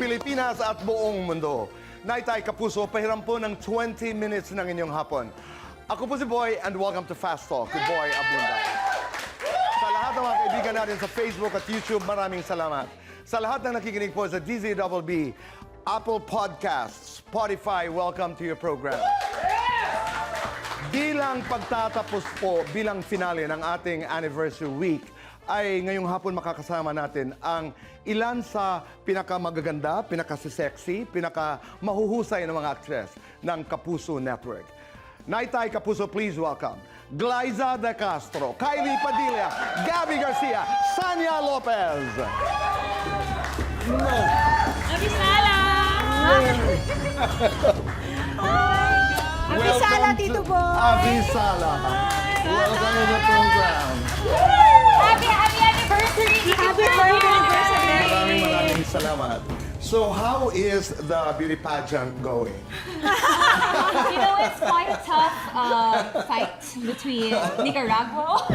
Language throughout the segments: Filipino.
Pilipinas at buong mundo. Naitay Kapuso, pahiram po ng 20 minutes ng inyong hapon. Ako po si Boy and welcome to Fast Talk with Boy Abunda. Sa lahat ng mga kaibigan natin sa Facebook at YouTube, maraming salamat. Sa lahat ng nakikinig po sa DZBB, Apple Podcasts, Spotify, welcome to your program. Bilang pagtatapos po, bilang finale ng ating anniversary week, ay ngayong hapon makakasama natin ang ilan sa pinakamagaganda, pinakasisexy, pinakamahuhusay ng mga actress ng Kapuso Network. Naitay Kapuso, please welcome Glyza De Castro, Kylie Padilla, Gabby Garcia, Sanya Lopez. Abisala! Abisala, Tito Boy! Abisala. Welcome to the program. Happy anniversary! Happy anniversary! Maraming salamat. So, how is the beauty pageant going? You know, it's quite a tough fight between Nicaragua.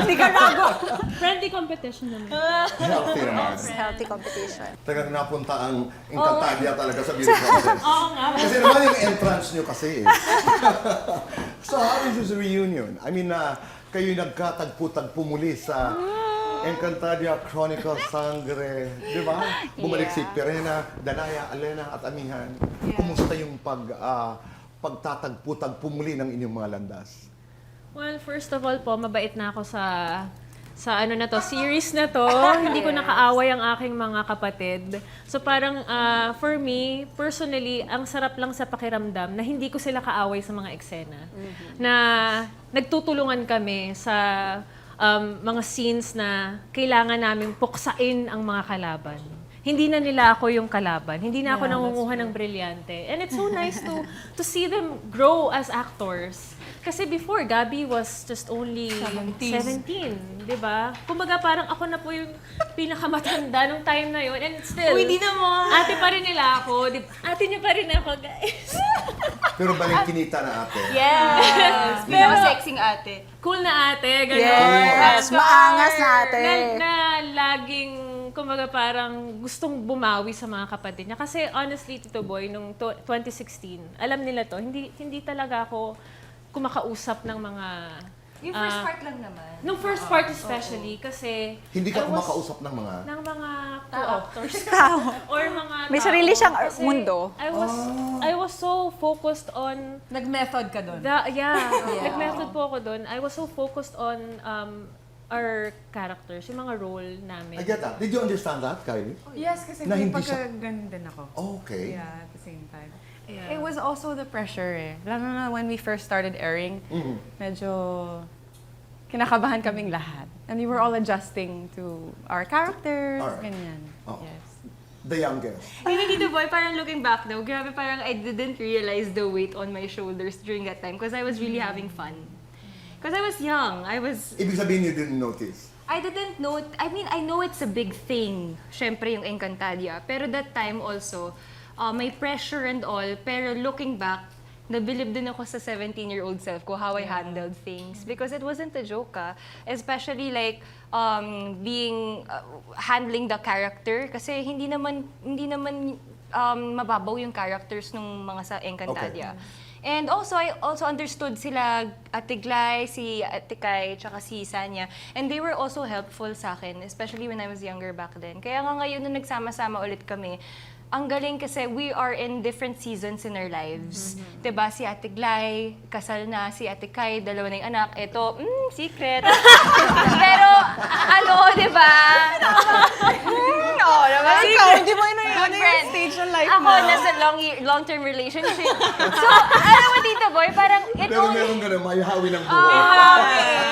Friendly competition naman. Healthy naman. Healthy competition. Talagang napunta ang Encantadia talaga sa beauty contest. Oo nga. Kasi naman yung entrance nyo kasi eh. So, how is this reunion? I mean, kayo nagkatagpo-tagpo muli sa Encantadia Chronicle Sangre, di ba? Bumalik si Perena, Danaya, Alena at Amihan. Kumusta yung pagtatagpo-tagpo muli ng inyong mga landas? Well, first of all po, mabait na ako sa ano na to, series na to. Hindi ko nakaaway ang aking mga kapatid. So parang for me, personally, ang sarap lang sa pakiramdam na hindi ko sila kaaway sa mga eksena. Na nagtutulungan kami sa mga scenes na kailangan naming puksain ang mga kalaban. Hindi na nila ako yung kalaban. Hindi na ako nangunguha ng brilyante. And it's so nice to see them grow as actors. Kasi before, Gabby was just only 17, di ba? Kumbaga parang ako na po yung pinakamatanda nung time na yun. And still, Hindi naman! ate pa rin nila ako. Ate niyo pa rin ako, guys. Pero baling kinita na ate. Yes! Pero- Pinaka-sexing ate. Cool na ate, gano'n. Yes! Maangas na ate. Na laging, kumbaga parang gustong bumawi sa mga kapatid niya. Kasi honestly, Tito Boy, nung 2016, alam nila to, hindi talaga ako kumakausap ng mga... Yung first part lang naman. Nung first part especially, kasi... Hindi ka I was- kumakausap ng mga... ng mga co-actors. Or mga May tao. sarili siyang Kasi mundo. I was so focused on... Nag-method ka doon. Nag-method po ako doon. I was so focused on our characters, yung mga role namin. I get that. Did you understand that, Kylie? Yes, kasi Na may hindi siya- pagkagan din ako. Okay. Yeah, at the same time. Yeah. It was also the pressure eh. Lalo na when we first started airing, medyo kinakabahan kaming lahat. And we were all adjusting to our characters, Alright. ganyan. Oh. Yes. The youngest. Hindi Tito Boy, parang looking back though, grabe parang I didn't realize the weight on my shoulders during that time because I was really having fun. Because I was young. Ibig sabihin you didn't notice. I didn't know, I mean, I know it's a big thing, syempre yung Encantadia. Pero that time also, may pressure and all. Pero looking back, nabilib din ako sa 17-year-old self ko, how I handled things. Because it wasn't a joke, especially like, handling the character. Kasi hindi naman mababaw yung characters nung mga sa Encantadia. And also, I also understood sila Ate Glay, si Ate Kai, tsaka si Sanya. And they were also helpful sa akin, especially when I was younger back then. Kaya nga ngayon, nung nagsama-sama ulit kami, ang galing kasi we are in different seasons in our lives. Diba? Si Ate Glay, kasal na. Si Ate Kai, dalawa na yung anak. Ito, secret. Pero, diba? Oo naman. Ikaw, hindi mo yun Good friend. Stage ng life Ako, nasa long-term relationship. So, alam mo, Tito Boy, parang it Pero only... meron ganun, may hawi ng buho.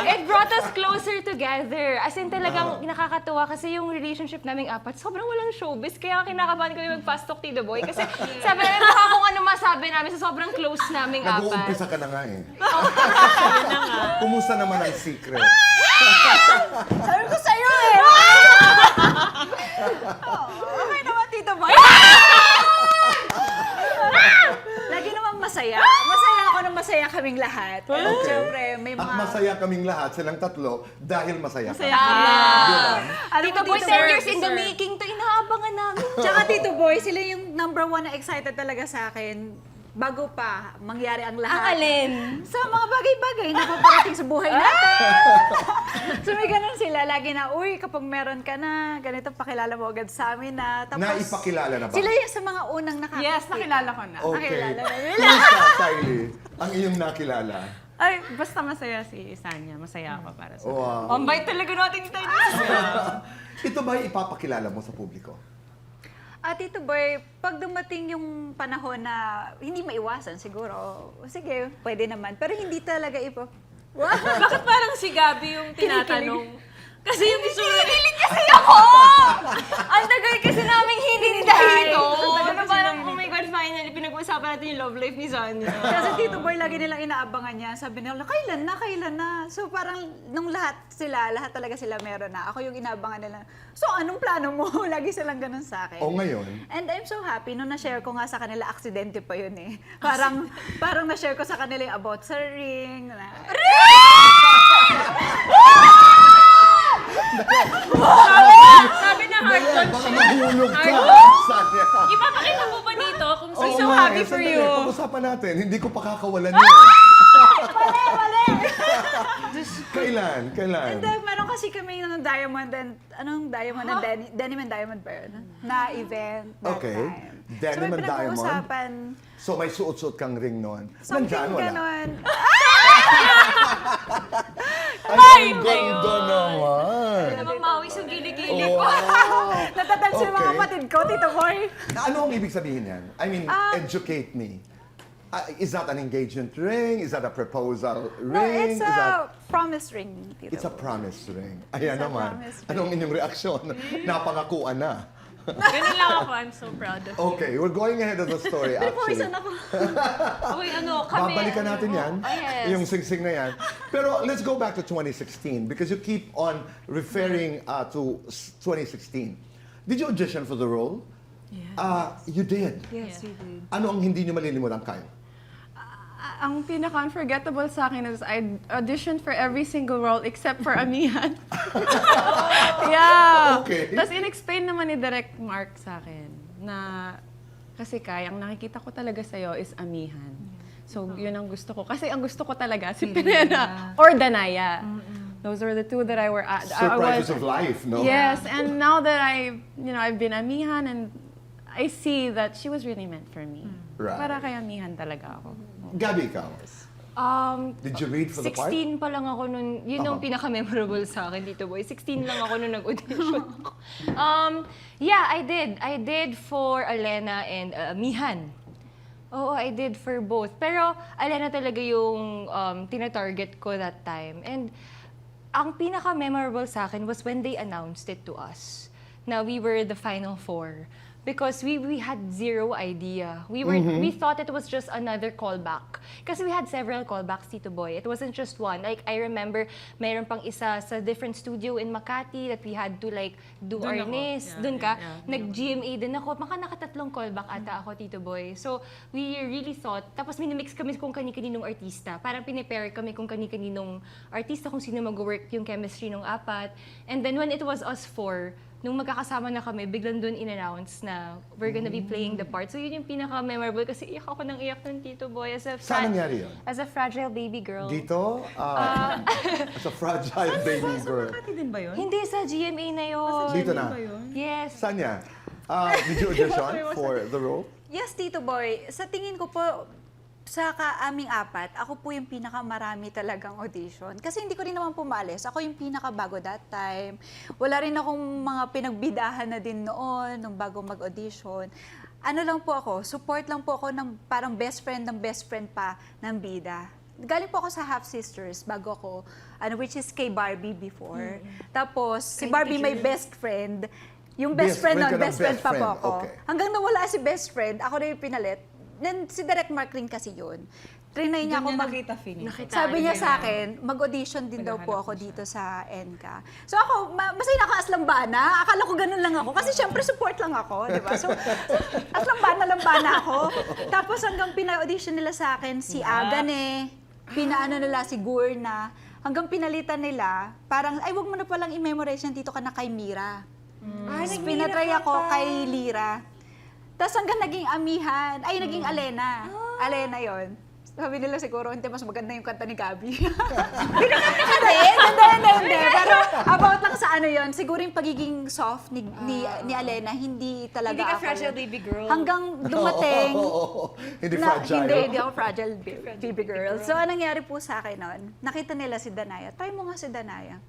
It brought us closer together. As in talagang nakakatuwa kasi yung relationship naming apat, sobrang walang showbiz. Kaya kinakabahan ko yung mag-fast talk, Tito Boy. Kasi sabi namin, baka kung ano masabi namin sa sobrang close naming apat. Nag-uumpisa ka na nga eh. Kumusta naman ang secret? Sabi ko sa'yo eh! Okay naman, Tito Boy. Lagi naman masaya. Masaya ako na masaya kaming lahat. And Okay. syempre, may At mga... masaya kaming lahat, silang tatlo, dahil masaya ka. Alam Tito mo, Boy, Tito 10 Boy, years in the making to. Inaabang inaabangan namin. Tsaka Tito Boy, sila yung number one na excited talaga sa akin bago pa mangyari ang Ang lahat. alin? Sa mga bagay-bagay na paparating sa buhay natin. So may ganun sila. Lagi na, uy, kapag meron ka na, ganito, pakilala mo agad sa amin na. Tapos, Naipakilala na ba? sila yung sa mga unang nakakita. Yes, nakilala ko na. Okay. Nakilala na nila. Kumusta, Kylie? Ang iyong nakilala. Ay, basta masaya si Sanya. Masaya ako para sa Wow. Ang bait talaga natin tayo. Ito ba ipapakilala mo sa publiko? Tito Boy, pag dumating yung panahon na hindi maiwasan siguro, sige, pwede naman. Pero hindi talaga Bakit parang si Gabi yung tinatanong? Kasi yung Kinikilig kasi ako! Ang tagal kasi naming hinintay ito. Ano parang, oh my God, finally, pinag-uusapan natin yung love life ni Zanya. Kasi Tito Boy, lagi nilang inaabangan niya. Sabi nila, kailan na? So parang nung lahat talaga sila meron na. Ako yung inaabangan nila. So anong plano mo? Lagi silang ganun sa akin. O ngayon? And I'm so happy. Nung na-share ko nga sa kanila, aksidente pa yun eh. Parang na-share ko sa kanila yung about sa ring. sabi na hard punch. Baka mahulog ka. Sanya. Ipapakita mo ba dito kung Oo so nga, happy for sandali, you? Pag-usapan natin, hindi ko pakakawalan yun. Kailan? And then, meron kasi kami ng Diamond and, Denim and Diamond ba yun? Na event that Okay. time. Denim so, and Diamond? pinag-uusapan, So may suot-suot kang ring noon. something Nandyan, wala? ganon. Ay, ang ganda naman. Namang mawis yung gili-gili ko. Wow. Natatansin yung mga Okay. kapatid ko, Tito Boy. Ano ang ibig sabihin yan? I mean, educate me. Is that an engagement ring? Is that a proposal No, ring? it's Is that... a promise ring, Tito It's a Boy. promise ring. Ayan It's a naman. promise ring. Anong inyong reaksyon? Napangakuan na. Ganun lang ako. I'm so proud of you. Okay, we're going ahead of the story actually. Poison ako. Uy, ano, kami. Babalikan natin yan, Oh, yes. yung sing-sing na yan. Pero let's go back to 2016 because you keep on referring to 2016. Did you audition for the role? Yes. You did. Yes, we did. Ano ang hindi nyo malilimutan, Kyle? Ang pinaka-unforgettable sa akin is I auditioned for every single role except for Amihan. Yeah. Okay. Tapos in-explain naman ni Direct Mark sa akin na kasi Kai, ang nakikita ko talaga sa'yo is Amihan. So, yun ang gusto ko. Kasi ang gusto ko talaga si Pirena or Danaya. Those were the two that I were at. Surprises of life, no? Yes, and now that I've been Amihan and I see that she was really meant for me. Right. Para kay Amihan talaga ako. Gabi, ikaw. Did you read for the part? 16 pa lang ako nun. Yun yung pinaka-memorable sa akin dito, boy. 16 lang ako nung nag-audition. Yeah, I did. I did for Alena and Mihan. Oo, I did for both. Pero Alena talaga yung tina-target ko that time. And ang pinaka-memorable sa akin was when they announced it to us. Na we were the final four. Because we had zero idea. We thought it was just another callback. Kasi we had several callbacks, Tito Boy. It wasn't just one. Like, I remember, mayroon pang isa sa different studio in Makati that we had to like do our nails. Dun ka. Nag-GMA din ako. Maka nakatatlong callback ata ako, Tito Boy. So, we really thought, tapos minimix kami kung kani-kaninong artista. Parang pinipare kami kung kani-kaninong artista, kung sino mag-work yung chemistry ng apat. And then when it was us four, nung magkakasama na kami, biglang doon in-announce na we're gonna be playing the part. So yun yung pinaka-memorable kasi iyak ako ng iyak ng Tito Boy as a Saan nangyari yun? as a fragile baby girl. Dito? As a fragile baby girl. Hindi, sa GMA na yun. Dito na. Yes. Sanya, did you audition for the role? Yes, Tito Boy. Sa tingin ko po, sa aming apat, ako po yung pinakamarami talagang audition. Kasi hindi ko rin naman pumalis. Ako yung pinakabago that time. Wala rin akong mga pinagbidahan na din noon, nung bago mag-audition. Ano lang po ako, support lang po ako ng parang best friend ng best friend pa ng bida. Galing po ako sa Half Sisters bago ako, which is kay Barbie before. Tapos, si Barbie may best friend. Yung best friend friend nun, ka ng best friend best pa po friend. ako. Okay. Hanggang nawala si best friend, ako na yung pinalit. Then, si Direct Mark rin kasi yun. Trinay niya ako sabi niya sa akin, mag-audition din daw po ako dito sa ENCA. So ako, masaya na ako as lambana. Akala ko ganun lang ako. Kasi syempre support lang ako, di ba? So, as lambana ako. Tapos hanggang pina-audition nila sa akin si Agane, pinaano nila si Gurna, hanggang pinalitan nila, parang, ay wag mo na palang i-memorize yan dito ka na kay Mira. Tapos pinatry ako kay Lira. Tapos hanggang naging amihan, ay naging Alena. Alena yon. Sabi nila siguro, hindi, mas maganda yung kanta ni Gabi. Hindi. Pero about lang sa ano yon, siguro yung pagiging soft ni Alena, hindi talaga Hindi ka ako fragile yun. baby girl. Hanggang dumating, Hindi na, fragile. hindi ako fragile baby girl. So, anong nangyari po sa akin noon? Nakita nila si Danaya. Try mo nga si Danaya.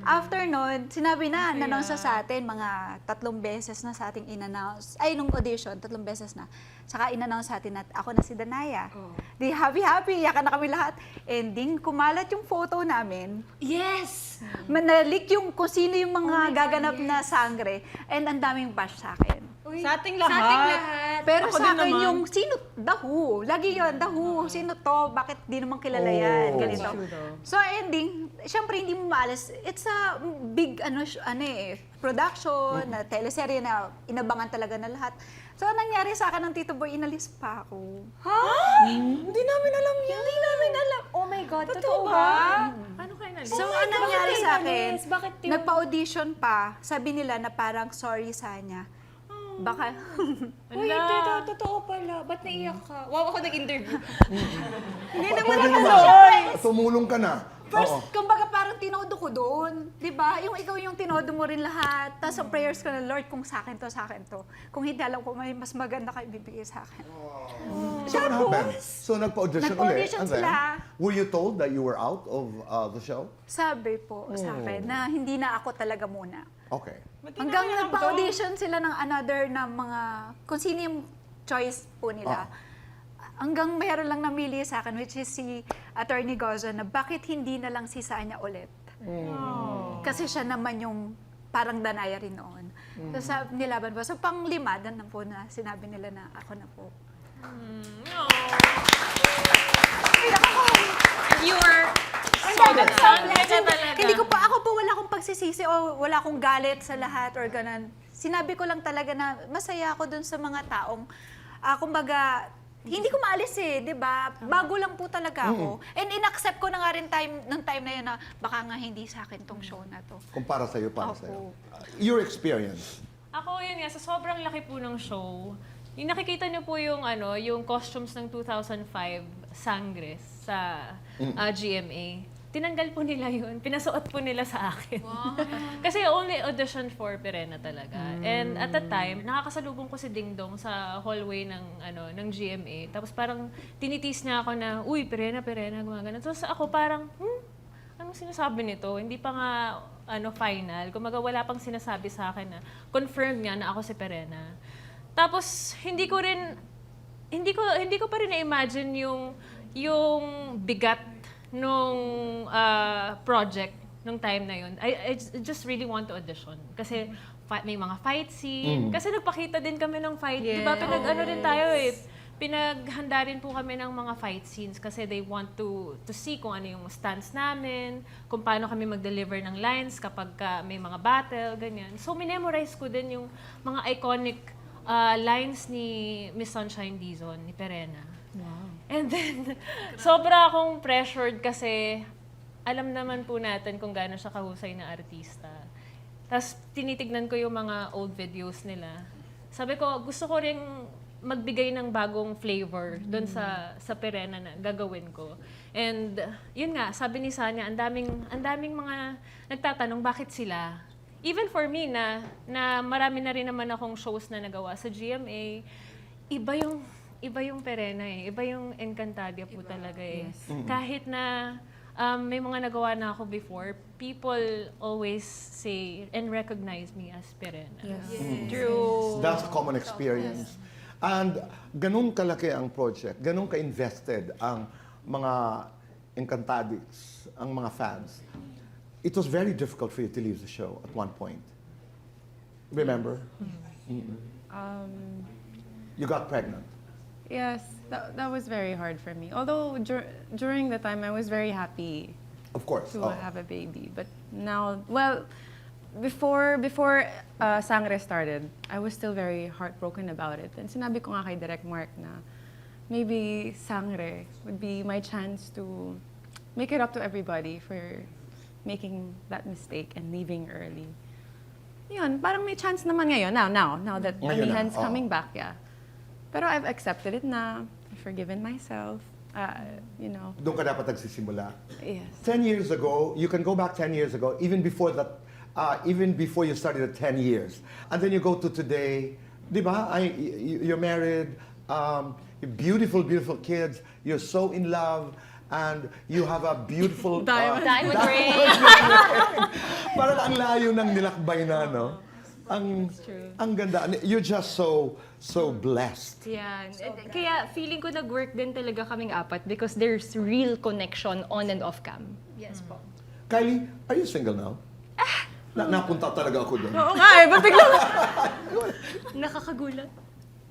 After nun, sinabi na, nanonsa sa atin, mga 3 beses na sa ating in-announce. Ay, nung audition, 3 beses na. Saka in-announce sa atin na ako na si Danaya. Di happy, yakan na kami lahat. Ending, kumalat yung photo namin. Yes! Manalik yung kung sino yung mga gaganap na sangre. And ang daming bash sa akin. Sa ating Sa lahat. ating lahat. Pero Ako sa din akin naman. yung, sino, The Who. Lagi yun, The Who. Sino to? Bakit di naman kilala yan? Oh. Ganito. True though. So ending, syempre hindi mo maalis. It's a big production, na teleserye na inabangan talaga na lahat. So anong nangyari sa akin ng Tito Boy, inalis pa ako. Hindi namin alam yan. Hindi namin alam. Oh my God, totoo ba? Paano kayo nalit? So my anong God, nangyari bakit sa kayo akin? inalis? Bakit yung- Nagpa-audition pa. Sabi nila na parang sorry Sanya. Baka Uy, hindi, totoo pala. Ba't naiyak ka? Wow, ako nag-interview. Pwede naman. Tumulong ka na. First, Oo. kumbaga parang tinodo ko doon. 'Di ba? Yung ikaw yung tinodo mo rin lahat. Tapos ang prayers ko na, Lord, kung sa akin to. Kung hindi, alam ko may mas maganda ka ibibigay sa akin. So what happened? So nagpa-audition ulit. Nagpa-audition and then, sila. were you told that you were out of the show? Sabi po sa akin na hindi na ako talaga muna. Okay. Hanggang nagpa-audition sila ng another na mga, kung sino yung choice po nila. Hanggang mayroon lang namili sa akin, which is si Attorney Gozo, na bakit hindi na lang si Sanya ulit. Kasi siya naman yung parang Danaya rin noon. So, nilaban po. So, pang-5 na po na sinabi nila na ako na po. You were Hindi ko pa, ako po wala akong pagsisisi o wala akong galit sa lahat or ganun. Sinabi ko lang talaga na masaya ako dun sa mga taong, kumbaga, hindi ko maalis di ba? Bago lang po talaga ako. And in-accept ko na nga rin nung time na yun na baka nga hindi sa akin tong show na to. Kung para sa'yo, para Opo. sa'yo. Your experience. Ako yun nga, sa sobrang laki po ng show, yung nakikita niyo po yung yung costumes ng 2005 Sangres sa GMA. Tinanggal po nila yun. Pinasuot po nila sa akin. Kasi only audition for Perena talaga. And at that time, nakakasalubong ko si Ding Dong sa hallway ng GMA. Tapos parang tinitis niya ako na, uy, Perena, gumagana. Tapos ako parang, anong sinasabi nito? Hindi pa nga final. Kumaga wala pang sinasabi sa akin na confirmed nga na ako si Perena. Tapos hindi ko pa rin na-imagine yung bigat nung project nung time na yun. I just really want to audition kasi may mga fight scene. Kasi nagpakita din kami ng fight. Di ba? Rin tayo Pinaghanda rin po kami ng mga fight scenes kasi they want to see kung ano yung stance namin, kung paano kami mag-deliver ng lines kapag may mga battle, ganyan. So, minemorize ko din yung mga iconic lines ni Miss Sunshine Dizon, ni Perena. Wow. And then, sobra akong pressured kasi alam naman po natin kung gaano siya kahusay na artista. Tapos, tinitignan ko yung mga old videos nila. Sabi ko, gusto ko ring magbigay ng bagong flavor doon sa Perena na gagawin ko. And yun nga, sabi ni Sanya, ang daming mga nagtatanong bakit sila. Even for me na marami na rin naman akong shows na nagawa sa GMA, iba yung Perena iba yung Encantadia po talaga Yes. Kahit na may mga nagawa na ako before, people always say and recognize me as Perena. True. That's a common experience. And ganun kalaki ang project, ganun ka-invested ang mga Encantadics, ang mga fans. It was very difficult for you to leave the show at one point. Remember? You got pregnant. Yes, that was very hard for me. Although during the time I was very happy Of course. to have a baby. But now, well, before Sangre started, I was still very heartbroken about it. And sinabi ko nga kay Direk Mark na maybe Sangre would be my chance to make it up to everybody for making that mistake and leaving early. yun, parang may chance naman ngayon. Now that Ngayon na, Amihan's oo. coming back, yeah. Pero I've accepted it na. I've forgiven myself. You know, Doon ka dapat nagsisimula. yes. 10 years ago, you can go back 10 years ago, even before that, even before you started at 10 years. And then you go to today, di ba? You're married, beautiful, beautiful kids, you're so in love, and you have a beautiful... Diamond ring. Parang ang layo ng nilakbay na, no? Ang ganda. And you're just so blessed. Yeah. Kaya feeling ko nag-work din talaga kaming apat because there's real connection on and off cam. Yes po. Kylie, are you single now? Napunta talaga ako doon. Oo nga eh, ba't biglang... Nakakagulat.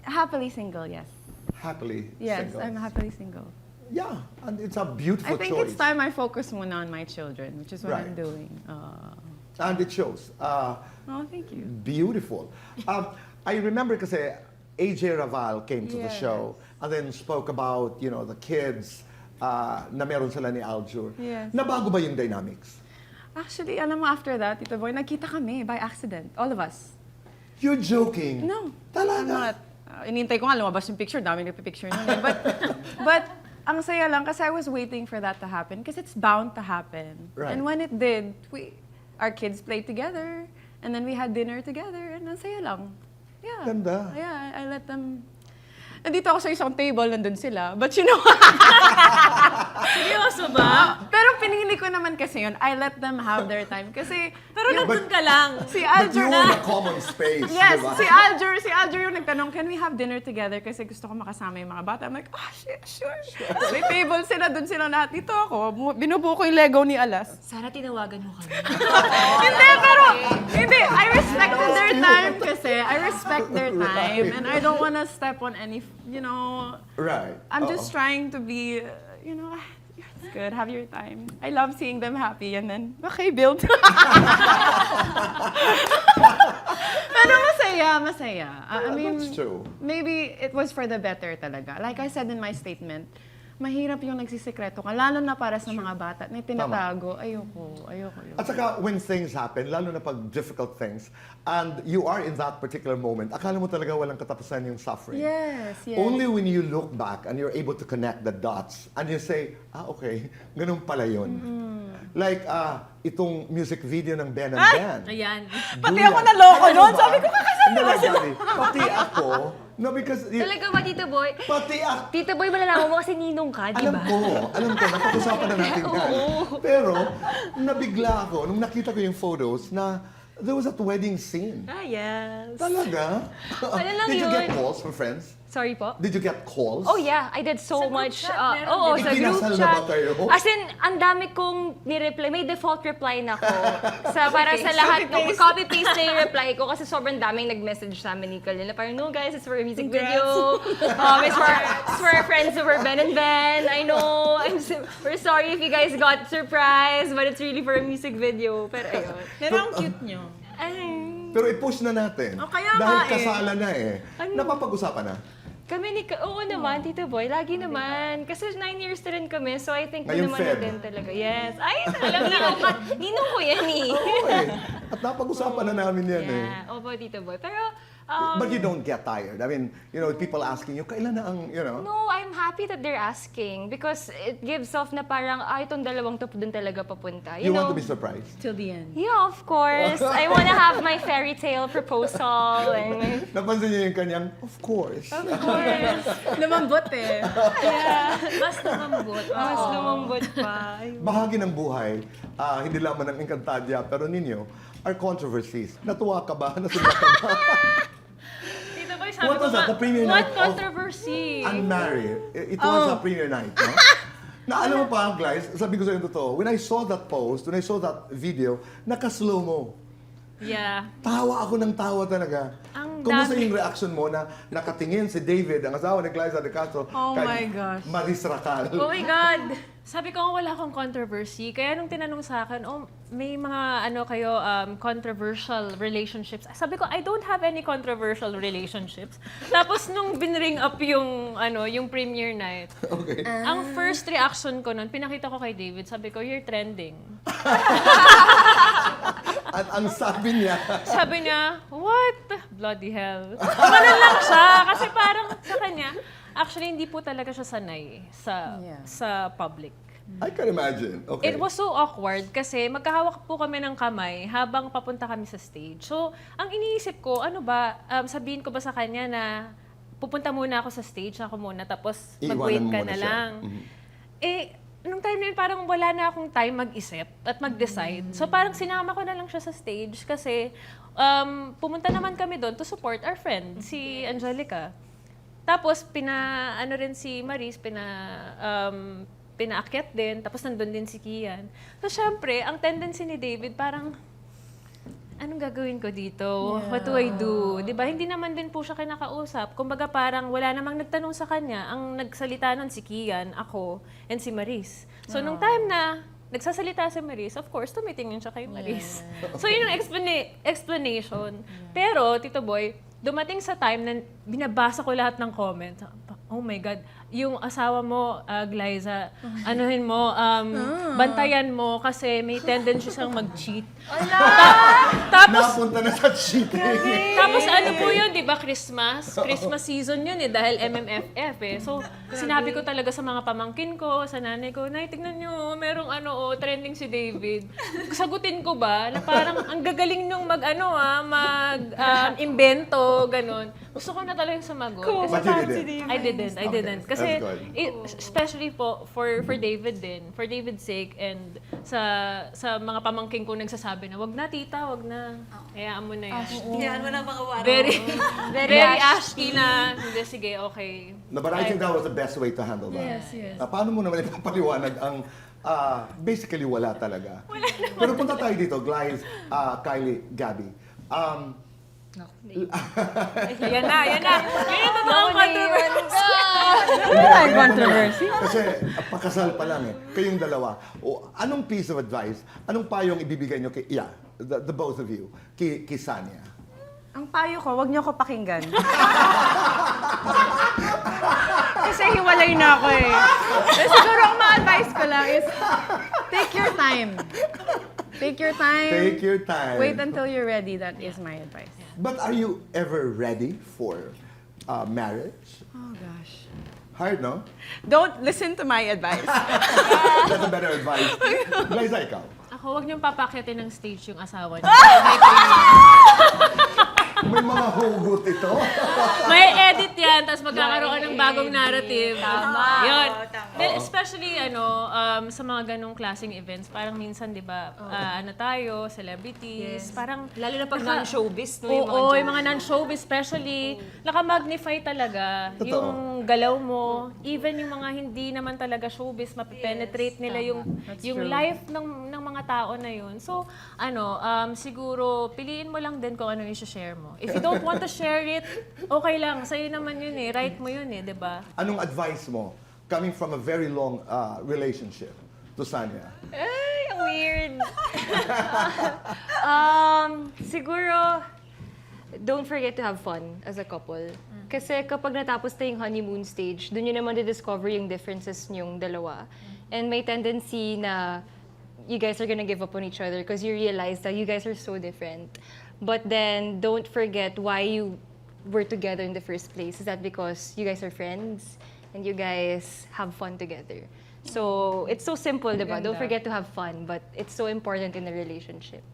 Happily single, yes. Happily Yes, single. I'm happily single. Yeah, and it's a beautiful I think choice. it's time I focus muna on my children, which is what Right. I'm doing. And it shows. Oh, thank you. Beautiful. I remember kasi AJ Raval came to the Yes. show and then spoke about, you know, the kids na meron sila ni Aljur. Yes. Nabago ba yung dynamics? Actually, alam mo, after that, Tito Boy, nagkita kami by accident. All of us. You're joking? No. Talaga? I'm not. Inintay ko nga lumabas yung picture, daming nagpipicture nun eh. But ang saya lang kasi I was waiting for that to happen because it's bound to happen. Right. And when it did, our kids played together and then we had dinner together and ang saya lang. Yeah. Ganda. Yeah, I let them... Nandito ako sa isang table, nandun sila. But you know, Seryoso ba? pero pinili ko naman kasi yun. I let them have their time. Kasi Pero nandun ka lang. si But you Aljur were in a common space, Yes, di ba? si Aljur yung nagtanong, can we have dinner together? Kasi gusto ko makasama yung mga bata. I'm like, oh, shit, sure. May table sila, dun sila lahat. Dito ako, binubuo ko yung Lego ni Alas. Sana tinawagan mo kami. Hindi, I respect their time kasi. I respect their time. And I don't wanna step on any, you know, Right. I'm just Oo. trying to be, you know, it's good, have your time. I love seeing them happy and then, okay, build. Pero masaya. I mean, That's true. maybe it was for the better talaga. Like I said in my statement, mahirap yung nagsisikreto ka, lalo na para sa mga bata na tinatago. Ayoko yun. At saka, when things happen, lalo na pag difficult things, and you are in that particular moment, akala mo talaga walang katapusan yung suffering. Yes. Only when you look back and you're able to connect the dots and you say, okay, ganun pala yun. Like, itong music video ng Ben and Ben. Ayan. Pati ako naloko Ano nun. ba? Sabi ko, kakasama Hindi, Gabi. Pati ako, no, because... Talaga ba, Tito Boy? Pati ako. Tito Boy, malalaman mo kasi ninong ka, di Alam ba? ko, napag-usapan na natin yan. Pero, nabigla ako nung nakita ko yung photos na there was that wedding scene. Yes. Talaga? Ano lang Did you yun? get calls from friends? Sorry po? Did you get calls? Oh yeah, I did so group much. chat, meron Oo, din. sa group Ikinasal na chat. ba kayo? As in, ang dami kong ni-reply. May default reply na ko. Para sa lahat, Copy-paste. copy-paste na yung reply ko kasi sobrang daming nag-message sa amin ni Kalila. Parang, no guys, it's for a music video. It's for our friends who were Ben and Ben. I know. We're sorry if you guys got surprised, but it's really for a music video. Pero ayun. Pero ang cute nyo. Ay, Pero i-push na natin. Oh, kaya Dahil nga eh. kasalan na eh. Ano? Napapag-usapan na. kami oo naman, Tito Boy, lagi naman. Kasi 9 years na rin kami, so I think Ngayong naman Feb. na din talaga. Yes. Ay, alam na, ninong ko yan eh. Oo eh. At napag-usapan na namin yan eh. Yeah, opo, Tito Boy. Pero, But you don't get tired. I mean, you know, people asking you, kailan na ang, you know? no, I'm happy that they're asking because it gives off na parang, itong dalawang to doon talaga papunta. You know? want to be surprised? Till the end. Yeah, of course. I wanna have my fairy tale proposal and my... Napansin niyo yung kanyang, of course. Of course. Lumambot eh. Mas lumambot. Mas lumambot pa. Ay, Bahagi ng buhay, hindi lamang ng Encantadia, pero ninyo, are controversies. Natuwa ka ba? Nasunda ka ba? Tito Boy, sabi What ko was that? nga, The premiere what night of- controversy? Unmarried. It was a premiere night, no? Na alam mo pa, guys, sabi ko sa inyo totoo, when I saw that post, when I saw that video, naka-slow mo. Yeah. Tawa ako ng tawa talaga. Ang Kumusta dami. yung reaction mo na nakatingin si David, ang asawa ni Glyza De Castro, Oh kay my gosh. Maris Racal. Oh my God! Sabi ko, wala akong controversy. Kaya nung tinanong sa akin, may mga controversial relationships. Sabi ko, I don't have any controversial relationships. Tapos nung binring up yung premiere night, Okay. ang first reaction ko nun, pinakita ko kay David, sabi ko, you're trending. ang sabi niya, Sabi niya, what? Bloody hell. Ganun lang siya. Kasi parang sa kanya, actually, hindi po talaga siya sanay sa public. I can imagine. Okay. It was so awkward kasi magkahawak po kami ng kamay habang papunta kami sa stage. So, ang iniisip ko, ano ba, sabihin ko ba sa kanya na pupunta muna ako sa stage, ako muna, tapos Iiwanan mag-wait mo ka muna na siya. lang. Nung time na yun, parang wala na akong time mag-isip at mag-decide. So parang sinama ko na lang siya sa stage kasi pumunta naman kami doon to support our friend, si Angelica. Tapos ano rin si Maris, pinaakyat din, tapos nandun din si Kian. So syempre, ang tendency ni David parang, anong gagawin ko dito? What do I do? Diba? Hindi naman din po siya kinakausap. Kumbaga parang wala namang nagtanong sa kanya. Ang nagsalita nun si Kian, ako, and si Maris. So nung time na nagsasalita si Maris, of course, tumitingin siya kay Maris. So yun ang explanation. Pero, Tito Boy, dumating sa time na binabasa ko lahat ng comment. Oh my God, yung asawa mo, Glyza, anuhin mo, bantayan mo kasi may tendency siyang mag-cheat. Tapos, Napunta na sa cheating. tapos ano po yun, di ba, Christmas? Christmas season yun eh, dahil MMFF eh. So, sinabi ko talaga sa mga pamangkin ko, sa nanay ko, Nay, tignan nyo, merong trending si David. Sagutin ko ba, na parang ang gagaling nung mag-invento, ganun. Gusto ko na talagang sumagot. Kasi But you didn't. I didn't. Kasi, That's good. especially po, for David din, for David's sake, and sa mga pamangkin ko nagsasabi na, wag na tita, wag na. Hayaan mo na yan. Yan mo na mga waro. Very ashky na, hindi, sige, okay. No, but I think that was the best way to handle that. Yes. Paano mo naman ipapaliwanag ang basically wala talaga? Pero punta tayo dito, Glyze, Kylie, Gabby. Yan na. Yan yung totoong controversy. Controversy. Kasi pakasal pa lang eh. Kayong dalawa. Anong piece of advice, anong payong ibibigay nyo kay, the both of you, kay Sanya? Ang payo ko, wag niyo ko pakinggan. Kasi hiwalay na ako eh. Siguro ang ma-advise ko lang is, take your time. Take your time. Take your time. Wait until you're ready. That is my advice. But are you ever ready for marriage? Oh gosh. Hard, no? Don't listen to my advice. That's a better advice. Glyza, ikaw. Ako, wag niyong papakyatin ng stage yung asawa niyo. May mga hugot ito. May edit yan, tapos magkakaroon ka ng bagong narrative. Tama. Yun. Tama. Then, especially, sa mga ganong klaseng events, parang minsan, di ba, tayo, celebrities, parang... Lalo na pag non-showbiz, no? Oo, yung mga non-showbiz, especially, nakamagnify talaga Totoo. yung galaw mo. Even yung mga hindi naman talaga showbiz, mapipenetrate nila yung life ng mga tao na yun. So, siguro, piliin mo lang din kung ano yung share mo. If you don't want to share it, okay lang. Sa'yo naman yun eh. Right mo yun eh, di ba? Anong advice mo coming from a very long relationship to Sanya? Ay, ang weird. Siguro, don't forget to have fun as a couple. Kasi kapag natapos na yung honeymoon stage, doon nyo naman discover yung differences nyong dalawa. And may tendency na you guys are gonna give up on each other because you realize that you guys are so different. But then, don't forget why you were together in the first place. Is that because you guys are friends and you guys have fun together? So, it's so simple, diba? Don't forget to have fun, but it's so important in a relationship.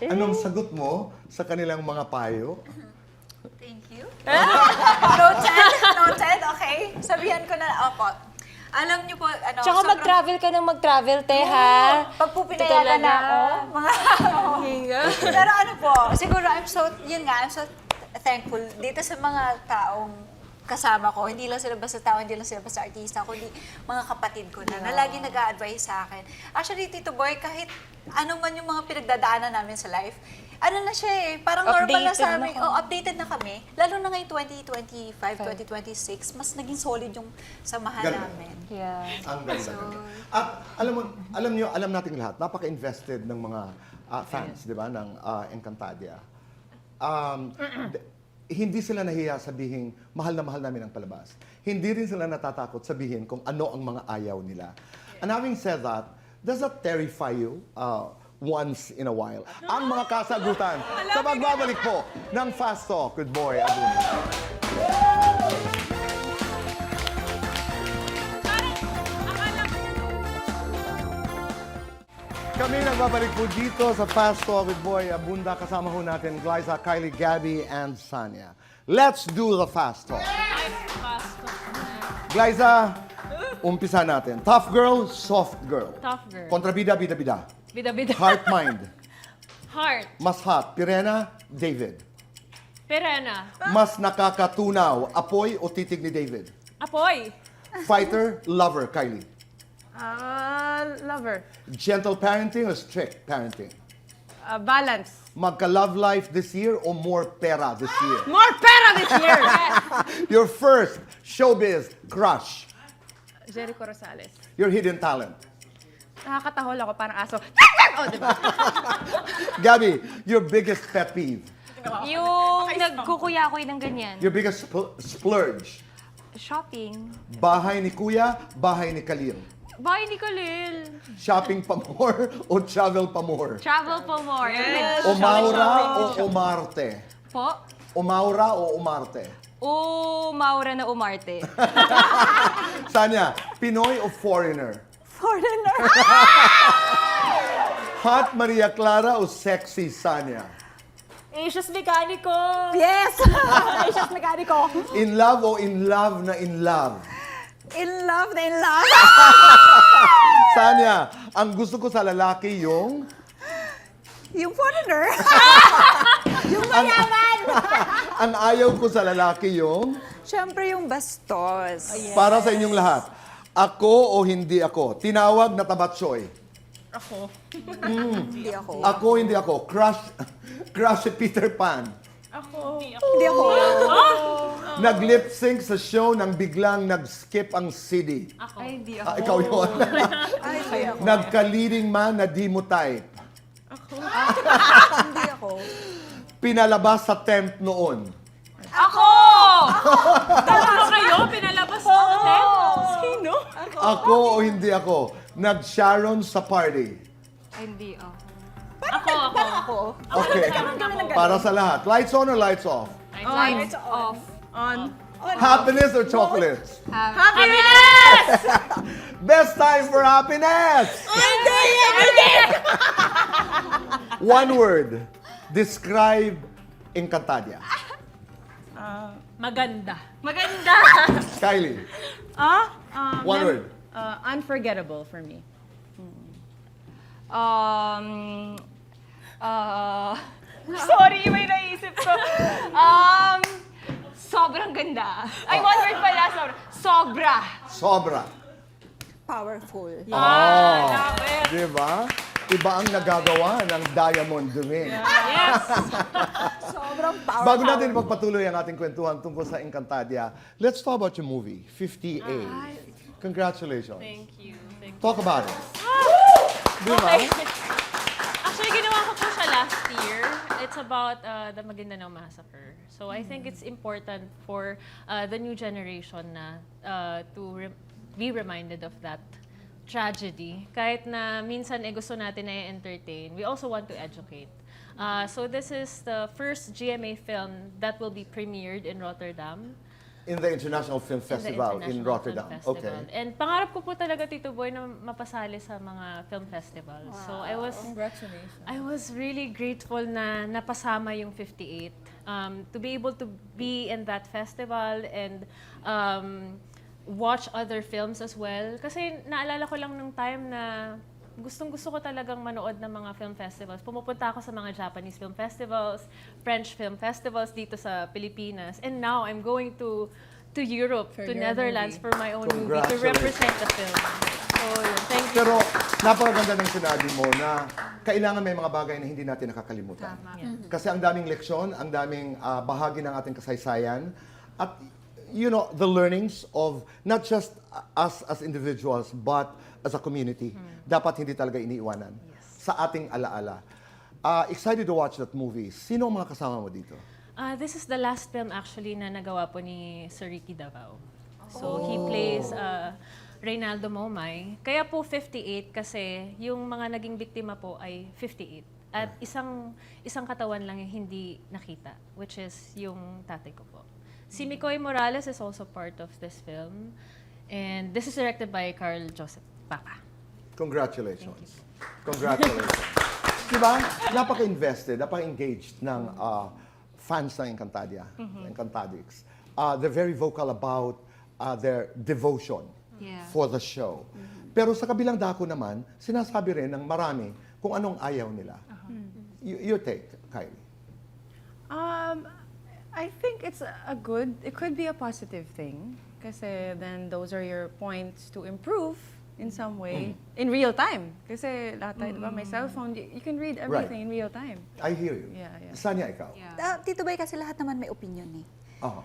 Anong sagot mo sa kanilang mga payo? Thank you. Noted, okay. Sabihan ko na, opo. Alam niyo po, Tsaka mag-travel ka ng mag-travel, te, ha? Pag po pinayagan na ako, mga Pero siguro I'm so thankful dito sa mga taong kasama ko. Hindi lang sila basta tao, hindi lang sila basta artista, kundi mga kapatid ko na lagi nag-a-advise sa akin. Actually, Tito Boy, kahit ano man yung mga pinagdadaanan namin sa life, na siya eh, parang normal na sa amin. Updated na kami. Lalo na ngayon 2025, 2026, mas naging solid yung samahan Galing. namin. Yeah. Ang ganda. At alam nating lahat, napaka-invested ng mga fans, di ba, ng Encantadia. Hindi sila nahiya sabihin, mahal na mahal namin ang palabas. Hindi rin sila natatakot sabihin kung ano ang mga ayaw nila. And having said that, does that terrify you once in a while. Ang mga kasagutan sa pagbabalik po ng Fast Talk with Boy Abunda. Kami nagbabalik po dito sa Fast Talk with Boy Abunda. Kasama ho natin Glyza, Kylie, Gabby, and Sanya. Let's do the Fast Talk. Glyza, umpisa natin. Tough girl, soft girl. Tough girl. Kontrabida, bida-bida. Bida-bida. Heart, mind. Heart. Mas hot, Pirena, David. Perena. Mas nakakatunaw, apoy o titig ni David. Apoy. Fighter, lover, Kylie. Lover. Gentle parenting or strict parenting? Balance. Magka-love life this year o more pera this year? More pera this year! Your first showbiz crush. Jericho Rosales. Your hidden talent. Nakakatahol ako, parang aso. Oh, diba? Gabby, your biggest pet peeve. Yung nagkukuya-kuy ng ganyan. Your biggest splurge. Shopping. Bahay ni Kuya, bahay ni Kalil. Bahay ni Khalil. Shopping pa more o travel pa more? Travel po more. Umaura o umarte? Po? Umaura o umarte? Maura na umarte. Sanya, Pinoy o foreigner? Foreigner. Hot Maria Clara o sexy Sanya? Asia's Mecanico. Yes! Asia's Mecanico. In love o in love na in love? In love na in love. Sanya, ang gusto ko sa lalaki yung... Yung foreigner. Ang ayaw ko sa lalaki yung... Siyempre yung bastos. Para sa inyong lahat, ako o hindi ako? Tinawag na tabatsoy. Hindi ako. Ako, hindi ako. Crush si Peter Pan. Hindi ako. Nag-lip sync sa show nang biglang nag-skip ang CD. Ay, di Ah, ikaw yun. Ay, hindi ako. Nagka-leading man na di mo type. Hindi ako. Pinalabas sa tent noon. Ako! Ano kayo? Pinalabas ko. Sino? Ako o hindi ako? Nag-Sharon sa party. Ay, hindi ako. Ako. Okay. Para sa lahat. Lights on or lights off? Lights off. On. Happiness or chocolates? Happiness! Best time for happiness! One word. Describe Encantadia. Maganda. Maganda! Kylie. One word. Unforgettable for me. Sorry, may naisip ko. Sobrang ganda. Ay, one word pala. Sobra. Sobra. Powerful. Di ba? Iba ang nagagawa ng diamond dumi. Sobrang powerful. Bago natin pagpatuloy ang ating kwentuhan tungkol sa Encantadia, let's talk about your movie, 58. Congratulations. Thank you. Talk about it. Di ba? Actually, ginawa ko po siya last year. It's about the Maguindanao Massacre. So I think it's important for the new generation na to be reminded of that tragedy. Kahit na minsan gusto natin na i-entertain, we also want to educate. So this is the first GMA film that will be premiered in Rotterdam. In the International Film Festival in International Rotterdam. Film Festival. Okay. And pangarap ko po talaga, Tito Boy, na mapasali sa mga film festivals. So I was really grateful na napasama yung 58. To be able to be in that festival and watch other films as well. Kasi naalala ko lang nung time na gustong-gusto ko talagang manood ng mga film festivals. Pumupunta ako sa mga Japanese film festivals, French film festivals dito sa Pilipinas. And now I'm going to Europe, to Netherlands for my own movie to represent the film. So, yun. Thank you. Pero napakaganda ng sinabi mo na kailangan may mga bagay na hindi natin nakakalimutan. Kasi ang daming leksyon, ang daming bahagi ng ating kasaysayan, at you know, the learnings of not just us as individuals, but as a community, dapat hindi talaga iniiwanan sa ating alaala. Excited to watch that movie. Sino ang mga kasama mo dito? This is the last film actually na nagawa po ni Sir Ricky Davao. So he plays Reynaldo Momay. Kaya po 58 kasi yung mga naging biktima po ay 58. At isang katawan lang yung hindi nakita, which is yung tatay ko po. Si Mikoy Morales is also part of this film. And this is directed by Carl Joseph Paca. Congratulations. Congratulations. Diba? Napaka-invested, napaka-engaged ng fans ng Encantadia, Encantadix. They're very vocal about their devotion Yeah. for the show. Pero sa kabilang dako naman, sinasabi rin ng marami kung anong ayaw nila. Your take, Kylie. I think it's it could be a positive thing. Kasi then those are your points to improve in some way in real time. Kasi lahat tayo, diba, may cellphone, you can read everything in real time. I hear you. Yeah, yeah. Sanya, ikaw? Tito Boy, kasi lahat naman may opinion eh. Aha.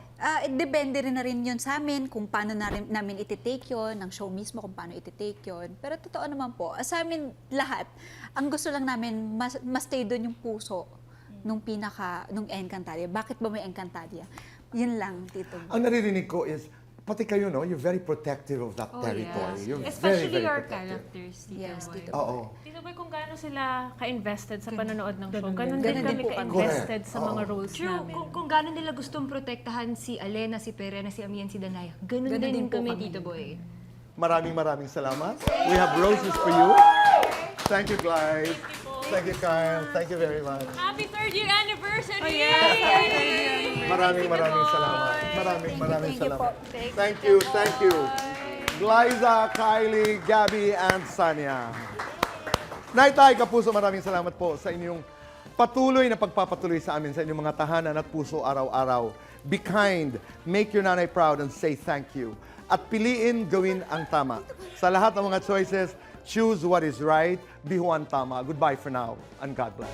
Depende rin na rin yun sa amin kung paano namin ititake yun, ng show mismo kung paano ititake yun. Pero totoo naman po, sa amin lahat, ang gusto lang namin, mas stay doon yung puso nung Encantadia. Bakit ba may Encantadia? Yun lang, Tito Boy. Ang naririnig ko is, pati kayo, no? You're very protective of that territory. You're Especially very, very your protective. characters, Tito Yes, Boy. Tito Oo. Tito Boy, kung gaano sila ka-invested sa panonood ng show, Ganun ganun din din kami po kami. ka-invested Correct. sa mga Oo. roles True, namin. kung gano'n nila gustong protektahan si Alena, si Perena, si Amian, si Danaya, ganun Ganun din din po kami, kami. Tito Boy. Maraming salamat. We have roses for you. Thank you, Clyde. Thank you, Kyle. Thank you very much. Happy 3rd year anniversary! Maraming salamat. Maraming Thank you po. salamat. Thank you. Glyza, Kylie, Gabby, and Sanya. Naitay Kapuso, maraming salamat po sa inyong patuloy na pagpapatuloy sa amin sa inyong mga tahanan at puso araw-araw. Be kind, make your nanay proud, and say thank you. At piliin gawin ang tama. Sa lahat ng mga choices, choose what is right, be ang tama. Goodbye for now, and God bless.